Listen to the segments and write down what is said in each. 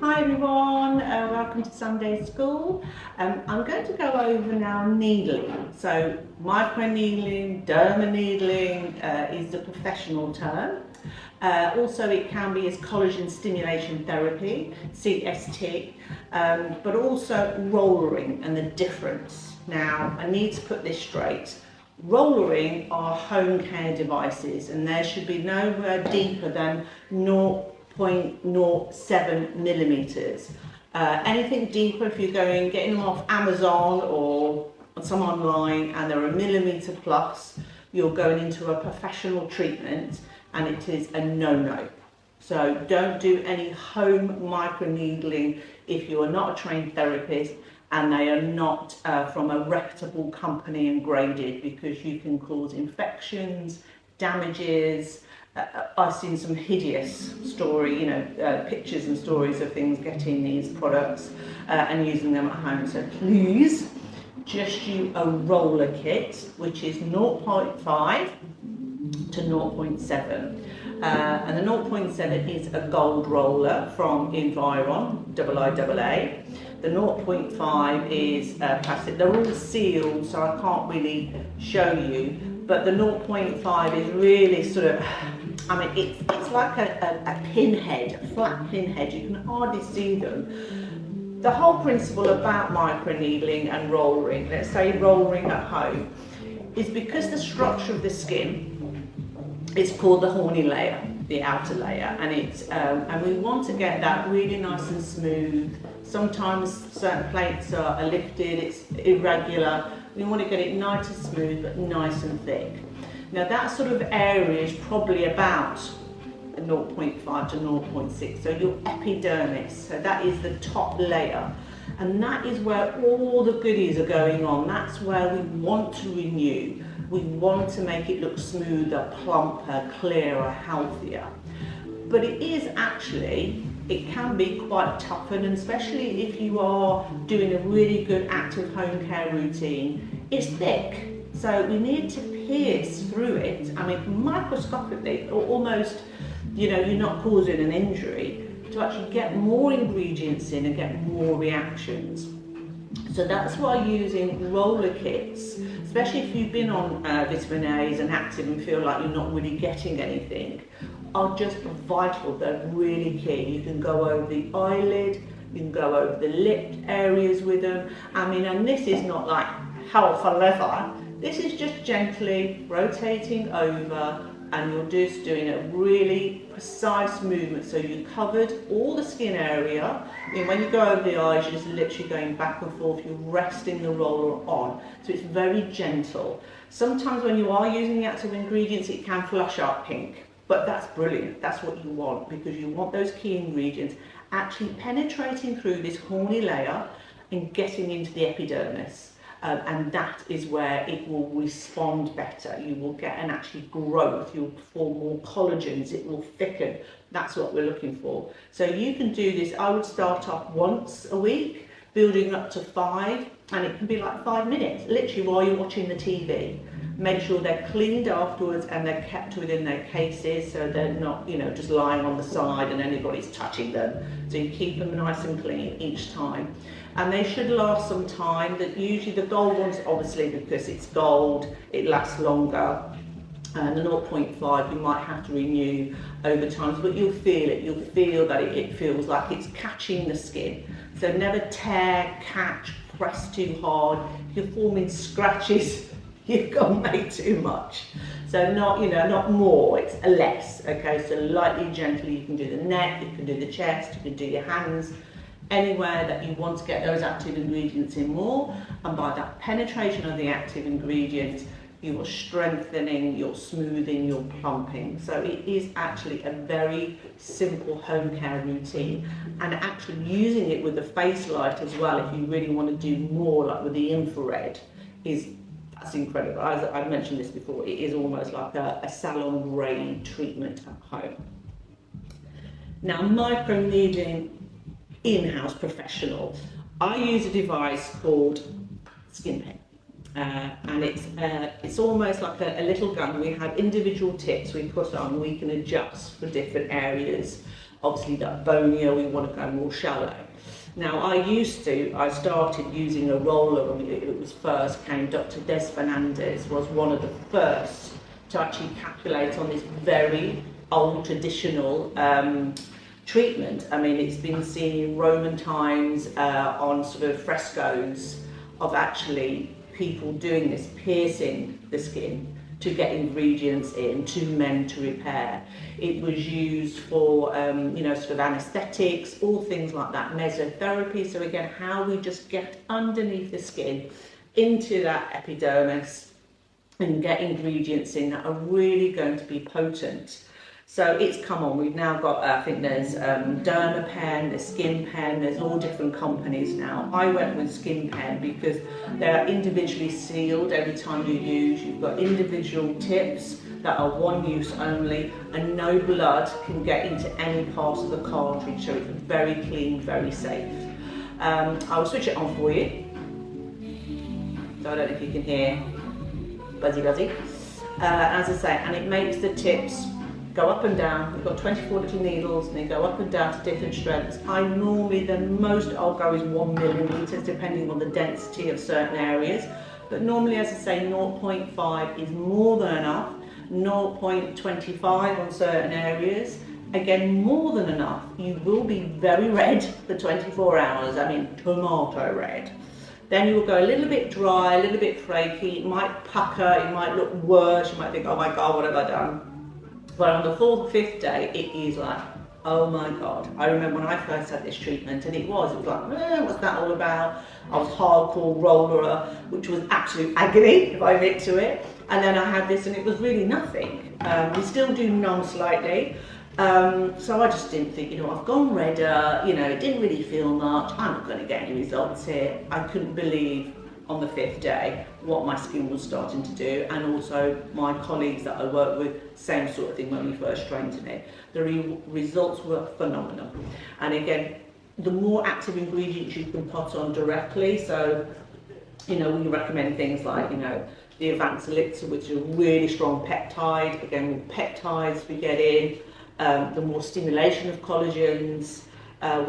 Hi everyone, welcome to Sunday School. I'm going to go over now needling. So micro needling, derma needling is the professional term. Also it can be as collagen stimulation therapy, CST, but also rollering and the difference. Now I need to put this straight. Rollering are home care devices and there should be nowhere deeper than 0.07 millimeters. Anything deeper, if you're getting them off Amazon or some online and they're a millimeter plus, you're going into a professional treatment and it is a no-no. So don't do any home microneedling if you are not a trained therapist and they are not from a reputable company and graded, because you can cause infections, damages. I've seen some hideous pictures and stories of things getting these products and using them at home. So please just use a roller kit, which is 0.5 to 0.7. And the 0.7 is a gold roller from Environ, IIA. The 0.5 is plastic. They're all sealed, so I can't really show you. But the 0.5 is really sort of, it's like a pinhead, a flat pinhead. You can hardly see them. The whole principle about microneedling and rollering, let's say rollering at home, is because the structure of the skin is called the horny layer, the outer layer, and we want to get that really nice and smooth. Sometimes certain plates are lifted, it's irregular. We want to get it nice and smooth, but nice and thick. Now that sort of area is probably about 0.5 to 0.6, so your epidermis, so that is the top layer. And that is where all the goodies are going on. That's where we want to renew. We want to make it look smoother, plumper, clearer, healthier. But it is actually, it can be quite toughened, and especially if you are doing a really good active home care routine, it's thick. So we need to pierce through it. I mean, microscopically, or almost, you're not causing an injury, to actually get more ingredients in and get more reactions. So that's why using roller kits, especially if you've been on vitamin A's and active and feel like you're not really getting anything, are just vital. They're really key. You can go over the eyelid, you can go over the lip areas with them. And this is not like hell for leather. This is just gently rotating over, and you're just doing a really precise movement. So you covered all the skin area. When you go over the eyes, you're just literally going back and forth. You're resting the roller on. So it's very gentle. Sometimes when you are using the active ingredients, it can flush out pink. But that's brilliant. That's what you want, because you want those key ingredients actually penetrating through this horny layer and getting into the epidermis. And that is where it will respond better. You will get an actually growth, you'll form more collagens, it will thicken. That's what we're looking for. So you can do this, I would start off once a week, building up to 5, and it can be like 5 minutes, literally while you're watching the TV. Make sure they're cleaned afterwards and they're kept within their cases, so they're not, just lying on the side and anybody's touching them. So you keep them nice and clean each time. And they should last some time. That usually the gold ones, obviously because it's gold, it lasts longer. And the 0.5 you might have to renew over time, but you'll feel it. You'll feel that it feels like it's catching the skin. So never tear, catch, press too hard. If you're forming scratches, you've gone way too much. So not more, it's a less. Okay, so lightly, gently, you can do the neck, you can do the chest, you can do your hands, anywhere that you want to get those active ingredients in more. And by that penetration of the active ingredients, you are strengthening, you're smoothing, you're plumping. So it is actually a very simple home care routine, and actually using it with the face light as well, if you really want to do more, like with the infrared, that's incredible. As I mentioned this before, it is almost like a salon grade treatment at home. Now, microneedling in-house professional, I use a device called Skin Pen. And it's almost like a little gun. We have individual tips we put on, we can adjust for different areas obviously that bonier, we want to go more shallow. Now I started using a roller when it was first came. Dr. Des Fernandez was one of the first to actually calculate on this very old traditional treatment. I mean, it's been seen in Roman times on sort of frescoes of actually people doing this, piercing the skin to get ingredients in to mend, to repair. It was used for, sort of anaesthetics, all things like that, mesotherapy. So again, how we just get underneath the skin into that epidermis and get ingredients in that are really going to be potent. So it's come on, we've now got, I think there's Dermapen, there's Skin Pen, there's all different companies now. I went with Skin Pen because they're individually sealed every time you use. You've got individual tips that are one use only, and no blood can get into any part of the cartridge, so it's very clean, very safe. I'll switch it on for you. So I don't know if you can hear buzzy buzzy. As I say, and it makes the tips go up and down. We've got 24 little needles and they go up and down to different strengths. The most I'll go is 1 millimetre, depending on the density of certain areas. But normally, as I say, 0.5 is more than enough. 0.25 on certain areas. Again, more than enough. You will be very red for 24 hours. I mean, tomato red. Then you will go a little bit dry, a little bit flaky. It might pucker, it might look worse. You might think, oh my God, what have I done? But on the 4th or 5th day, it is like, oh my God. I remember when I first had this treatment, and it was like, what's that all about? I was hardcore roller, which was absolute agony if I admit to it. And then I had this and it was really nothing. We still do numb slightly. So I just didn't think, I've gone redder, it didn't really feel much. I'm not going to get any results here. I couldn't believe on the 5th day what my skin was starting to do, and also my colleagues that I work with, same sort of thing when we first trained in it. The results were phenomenal. And again, the more active ingredients you can put on directly, so we recommend things like the advanced elixir, which is a really strong peptide. Again, with peptides we get in the more stimulation of collagens.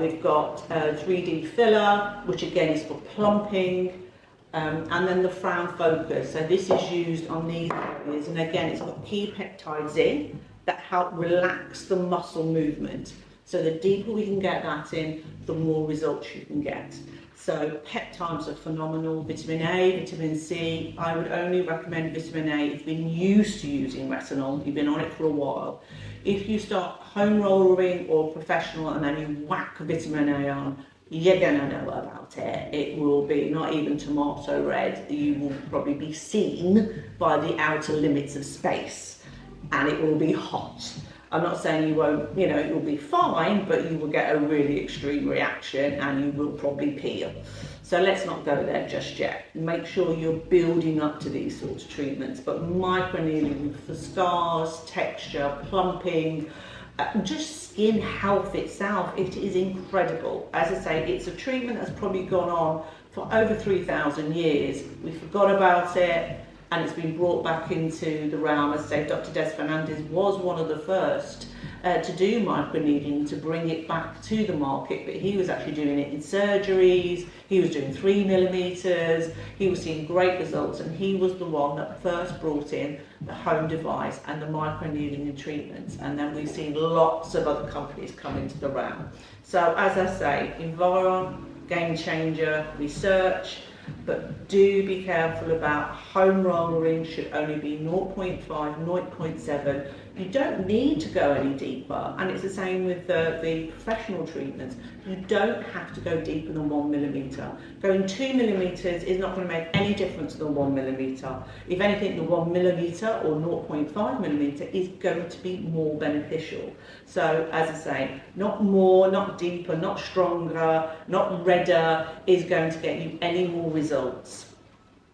We've got 3D filler, which again is for plumping. And then the frown focus, so this is used on these areas, and again it's got key peptides in that help relax the muscle movement. So the deeper we can get that in, the more results you can get. So peptides are phenomenal. Vitamin A, vitamin C, I would only recommend vitamin A if you've been used to using retinol, you've been on it for a while. If you start home rollering or professional and then you whack vitamin A on, you're going to know about it. It will be not even tomato red. You will probably be seen by the outer limits of space, and it will be hot. I'm not saying you won't, you'll be fine, but you will get a really extreme reaction and you will probably peel. So let's not go there just yet. Make sure you're building up to these sorts of treatments, but microneedling for scars, texture, plumping, just skin health itself, it is incredible. As I say, it's a treatment that's probably gone on for over 3,000 years. We forgot about it, and it's been brought back into the realm. As I say, Dr. Des Fernandez was one of the first to do microneedling, to bring it back to the market, but he was actually doing it in surgeries. He was doing 3 millimeters. He was seeing great results, and he was the one that first brought in the home device and the microneedling and treatments. And then we've seen lots of other companies come into the realm. So as I say, Environ, game changer, research, but do be careful about home rollering. Should only be 0.5, 0.7. You don't need to go any deeper, and it's the same with the professional treatments. You don't have to go deeper than 1 millimetre. Going 2 millimetres is not going to make any difference to the 1 millimetre. If anything, the 1 millimetre or 0.5 millimetre is going to be more beneficial. So as I say, not more, not deeper, not stronger, not redder is going to get you any more results.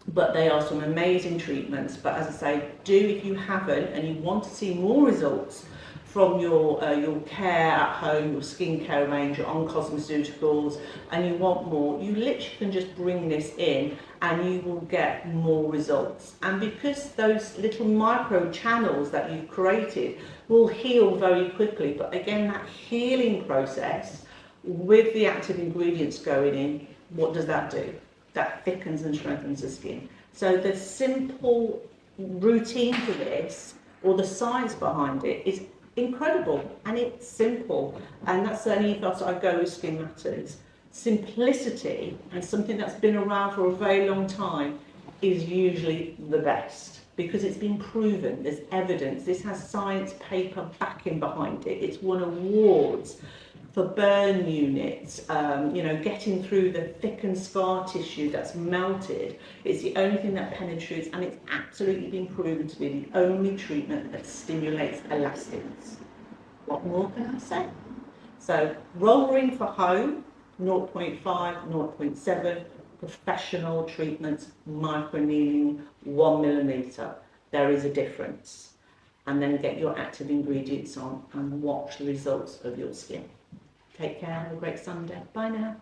But they are some amazing treatments. But as I say, do, if you haven't and you want to see more results from your care at home, your skincare range, you're on cosmeceuticals, and you want more, you literally can just bring this in and you will get more results. And because those little micro channels that you've created will heal very quickly, but again, that healing process with the active ingredients going in, what does that do? That thickens and strengthens the skin. So the simple routine for this, or the science behind it, is incredible, and it's simple, and that's the only ethos I go with Skin Matters. Simplicity, and something that's been around for a very long time, is usually the best because it's been proven, there's evidence, this has science paper backing behind it, it's won awards for burn units, getting through the thickened scar tissue that's melted. It's the only thing that penetrates, and it's absolutely been proven to be the only treatment that stimulates elastics. What more can I say? So, rollering for home, 0.5, 0.7, professional treatments, microneedling, 1 millimetre. There is a difference. And then get your active ingredients on and watch the results of your skin. Take care, have a great Sunday. Bye now.